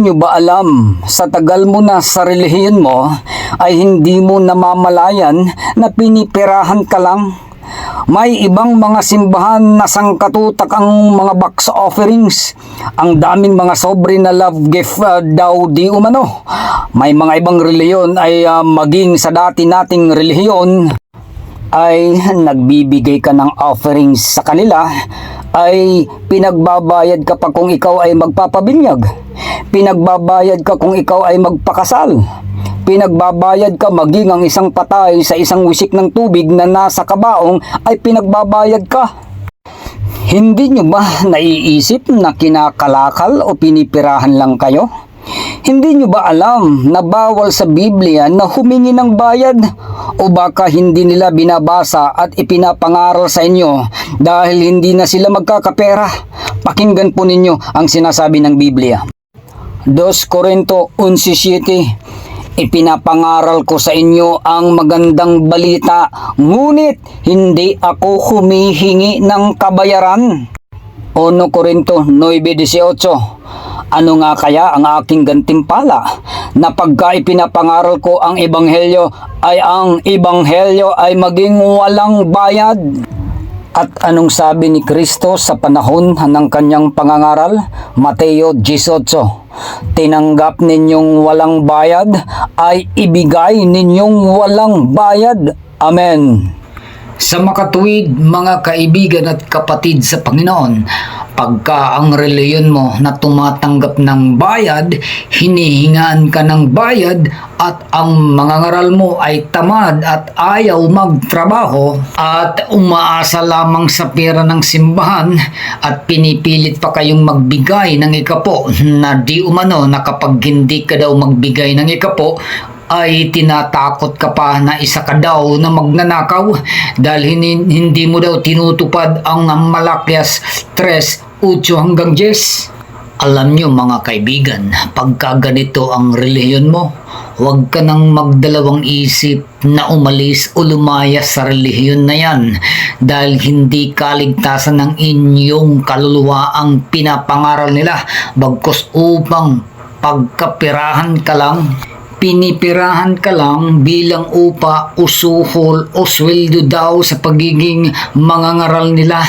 nyo ba alam, sa tagal mo na sa relihiyon mo, ay hindi mo namamalayan na pinipirahan ka lang? May ibang mga simbahan na sangkatutak ang mga box offerings. Ang daming mga sobre na love gift daw di umano. May mga ibang relihiyon ay maging sa dati nating relihiyon ay nagbibigay ka ng offerings sa kanila, ay pinagbabayad ka pa kung ikaw ay magpapabinyag. Pinagbabayad ka kung ikaw ay magpakasal. Pinagbabayad ka maging ang isang patay sa isang wisik ng tubig na nasa kabaong ay pinagbabayad ka. Hindi nyo ba naiisip na kinakalakal o pinipirahan lang kayo? Hindi nyo ba alam na bawal sa Biblia na humingi ng bayad? O baka hindi nila binabasa at ipinapangaral sa inyo dahil hindi na sila magkakapera? Pakinggan po ninyo ang sinasabi ng Biblia. 2 Corinto 11:7. Ipinapangaral ko sa inyo ang magandang balita, ngunit hindi ako humihingi ng kabayaran. 1 Corinto 9:18. Ano nga kaya ang aking gantimpala na pagka ipinapangaral ko ang ebanghelyo ay maging walang bayad? At anong sabi ni Kristo sa panahon ng kanyang pangangaral? Mateo 18. Tinanggap ninyong walang bayad ay ibigay ninyong walang bayad. Amen. Sa makatuwid, mga kaibigan at kapatid sa Panginoon, pagka ang reliyon mo na tumatanggap ng bayad, hinihingaan ka ng bayad, at ang mangangaral mo ay tamad at ayaw magtrabaho at umaasa lamang sa pera ng simbahan at pinipilit pa kayong magbigay ng ikapo na di umano na kapag hindi ka daw magbigay ng ikapo ay tinatakot ka pa na isa ka daw na magnanakaw dahil hindi mo daw tinutupad ang Malakias 3:8-10. Alam nyo mga kaibigan, pagka ganito ang relihiyon mo, huwag ka nang magdalawang isip na umalis o lumaya sa relihiyon na yan dahil hindi kaligtasan ng inyong kaluluwa ang pinapangaral nila, bagkus upang pagkapirahan ka lang. Pinipirahan ka lang bilang upa o suhol o sweldo daw sa pagiging mangangaral nila,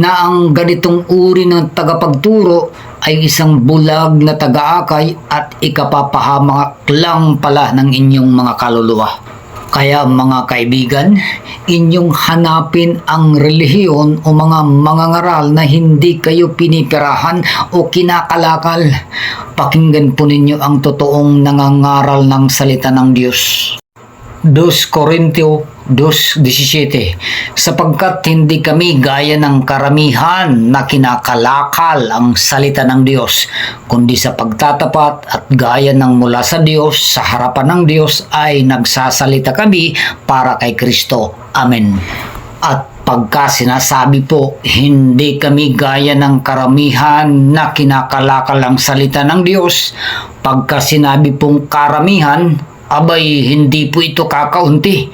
na ang ganitong uri ng tagapagturo ay isang bulag na tagaakay at ikapapahamak lang pala ng inyong mga kaluluwa. Kaya mga kaibigan, inyong hanapin ang relihiyon o mga mangangaral na hindi kayo pinipirahan o kinakalakal. Pakinggan po ninyo ang totoong nangangaral ng salita ng Diyos. 2 Corinto 2:17. Sapagkat hindi kami gaya ng karamihan na kinakalakal ang salita ng Diyos, kundi sa pagtatapat at gaya ng mula sa Diyos, sa harapan ng Diyos ay nagsasalita kami para kay Kristo. Amen. At pagka sinasabi po, hindi kami gaya ng karamihan na kinakalakal ang salita ng Diyos, pagka sinabi pong karamihan, abay hindi po ito kakaunti,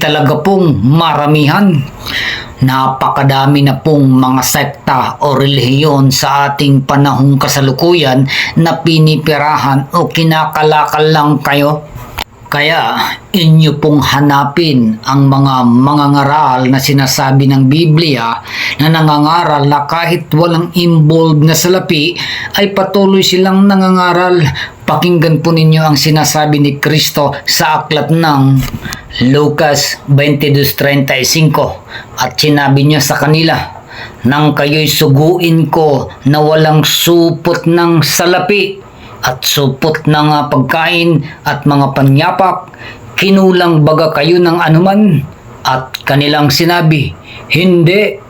talaga pong maramihan. Napakadami na pong mga sekta o relihiyon sa ating panahong kasalukuyan na pinipirahan o kinakalakal lang kayo. Kaya inyo pong hanapin ang mga mangangaral na sinasabi ng Biblia na nangangaral na kahit walang involved na salapi ay patuloy silang nangangaral. Pakinggan po ninyo ang sinasabi ni Kristo sa aklat ng Lucas 22:35 at sinabi niya sa kanila, nang kayo'y suguin ko na walang supot ng salapi at supot ng pagkain at mga panyapak, kinulang baga kayo ng anuman? At kanilang sinabi, hindi.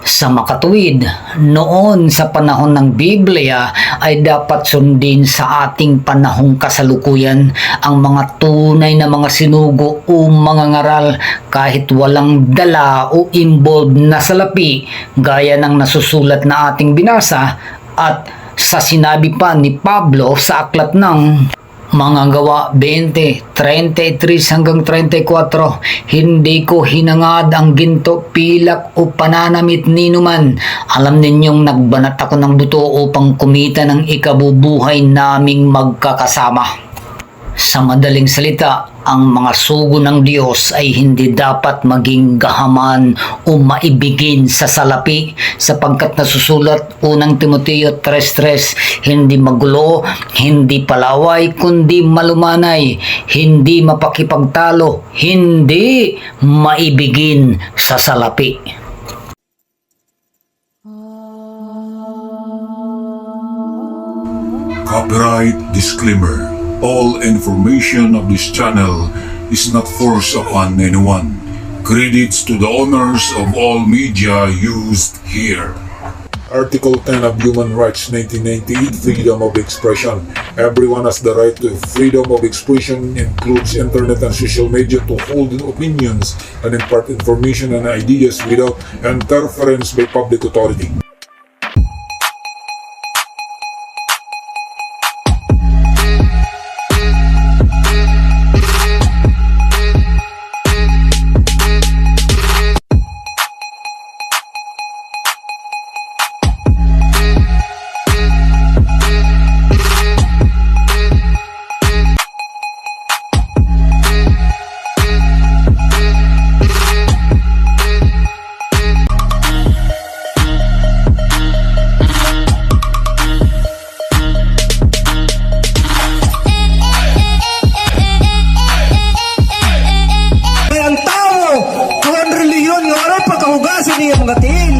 Sa makatuwid, noon sa panahon ng Biblia ay dapat sundin sa ating panahong kasalukuyan ang mga tunay na mga sinugo o mga ngaral kahit walang dala o involved na salapi gaya ng nasusulat na ating binasa at sa sinabi pa ni Pablo sa aklat ng Mga gawa 20, 33 hanggang 34, hindi ko hinangad ang ginto, pilak o pananamit ninuman. Alam ninyong nagbanat ako ng buto upang kumita ng ikabubuhay naming magkakasama. Sa madaling salita, ang mga sugo ng Diyos ay hindi dapat maging gahaman o maibigin sa salapi sapagkat nasusulat unang Timoteo 3:3, hindi magulo, hindi palaway, kundi malumanay, hindi mapakipagtalo, hindi maibigin sa salapi. Copyright disclaimer. All information of this channel is not forced upon anyone. Credits to the owners of all media used here. Article 10 of Human Rights 1998, Freedom of Expression. Everyone has the right to freedom of expression, includes internet and social media, to hold opinions and impart information and ideas without interference by public authority. niya mga tiil.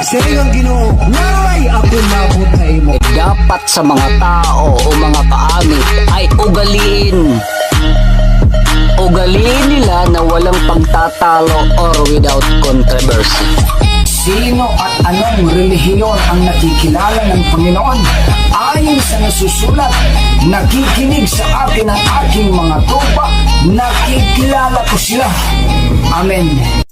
Siya ang Ginoo, naway ako nabutay mo. Dapat sa mga tao o mga kaamit ay ugaliin nila na walang pagtatalo or without controversy. Sino at anong relihiyon ang nakikilala ng Panginoon? Ayon sa nasusulat, nakikinig sa akin ang aking mga tropa, nakikilala ko sila. Amen.